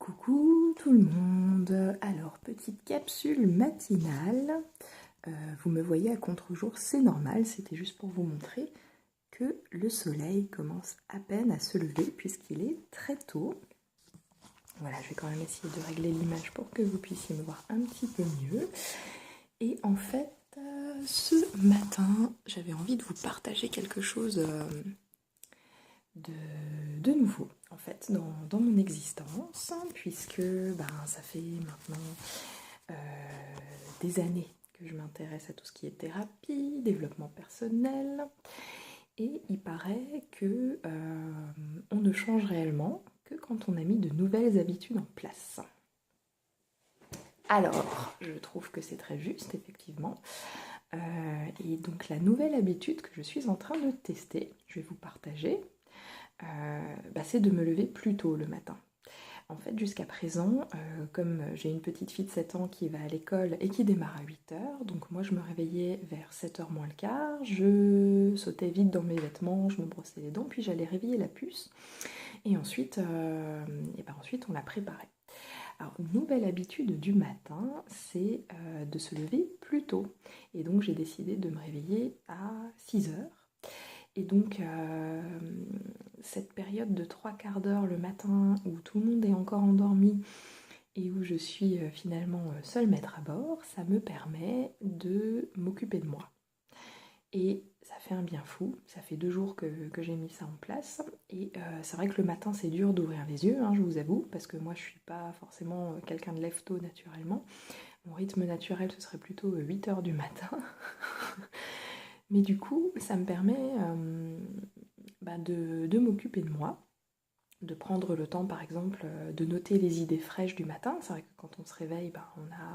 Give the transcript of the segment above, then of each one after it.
Coucou tout le monde. Alors, petite capsule matinale. Vous me voyez à contre-jour, c'est normal, c'était juste pour vous montrer que le soleil commence à peine à se lever puisqu'il est très tôt. Voilà, je vais quand même essayer de régler l'image pour que vous puissiez me voir un petit peu mieux. Et en fait, ce matin, j'avais envie de vous partager quelque chose de nouveau en fait dans mon existence, puisque ça fait maintenant des années que je m'intéresse à tout ce qui est thérapie, développement personnel, et il paraît que on ne change réellement que quand on a mis de nouvelles habitudes en place. Alors, je trouve que c'est très juste, effectivement. Et donc la nouvelle habitude que je suis en train de tester, je vais vous partager, c'est de me lever plus tôt le matin. En fait, jusqu'à présent, comme j'ai une petite fille de 7 ans qui va à l'école et qui démarre à 8h, donc moi je me réveillais vers 7h moins le quart, je sautais vite dans mes vêtements, je me brossais les dents, puis j'allais réveiller la puce, et ensuite, ensuite on la préparait. Alors, une nouvelle habitude du matin, c'est de se lever plus tôt. Et donc j'ai décidé de me réveiller à 6h. Et donc, cette période de 3/4 d'heure le matin où tout le monde est encore endormi et où je suis finalement seule maître à bord, ça me permet de m'occuper de moi. Et ça fait un bien fou, ça fait 2 jours que j'ai mis ça en place. Et c'est vrai que le matin c'est dur d'ouvrir les yeux, je vous avoue, parce que moi je suis pas forcément quelqu'un de lève tôt naturellement. Mon rythme naturel ce serait plutôt 8h du matin. Mais du coup, ça me permet de m'occuper de moi, de prendre le temps par exemple de noter les idées fraîches du matin. C'est vrai que quand on se réveille,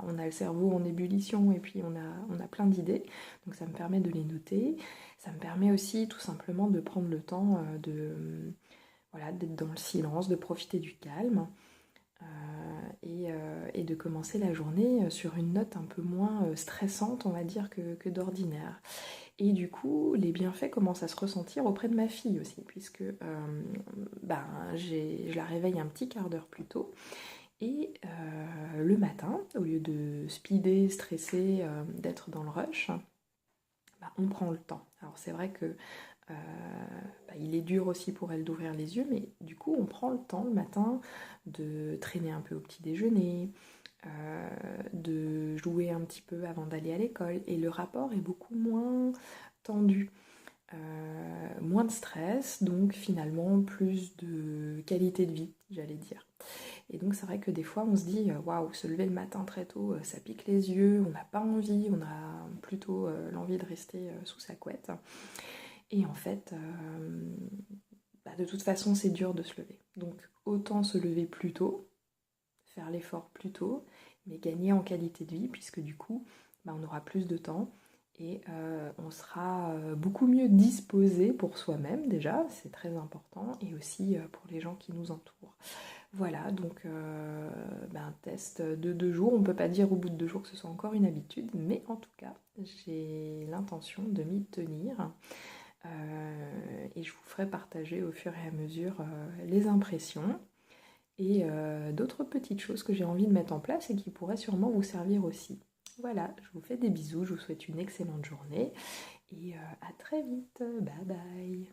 on a le cerveau en ébullition et puis on a plein d'idées. Donc ça me permet de les noter. Ça me permet aussi tout simplement de prendre le temps d'être dans le silence, de profiter du calme. Et de commencer la journée sur une note un peu moins stressante, on va dire, que d'ordinaire. Et du coup, les bienfaits commencent à se ressentir auprès de ma fille aussi, puisque je la réveille un petit quart d'heure plus tôt. Et le matin, au lieu de speeder, stresser, d'être dans le rush, on prend le temps. Alors c'est vrai que il est dur aussi pour elle d'ouvrir les yeux, mais du coup on prend le temps le matin de traîner un peu au petit déjeuner, de jouer un petit peu avant d'aller à l'école, et le rapport est beaucoup moins tendu, moins de stress, donc finalement plus de qualité de vie, j'allais dire. Et donc c'est vrai que des fois on se dit waouh, se lever le matin très tôt, ça pique les yeux, on n'a pas envie, on a plutôt l'envie de rester sous sa couette. Et en fait, de toute façon c'est dur de se lever. Donc autant se lever plus tôt, faire l'effort plus tôt, mais gagner en qualité de vie, puisque du coup on aura plus de temps et on sera beaucoup mieux disposé pour soi-même déjà, c'est très important, et aussi pour les gens qui nous entourent. Voilà, donc un test de 2 jours, on ne peut pas dire au bout de 2 jours que ce soit encore une habitude, mais en tout cas, j'ai l'intention de m'y tenir. Et je vous ferai partager au fur et à mesure les impressions et d'autres petites choses que j'ai envie de mettre en place et qui pourraient sûrement vous servir aussi. Voilà, je vous fais des bisous, je vous souhaite une excellente journée et à très vite, bye bye.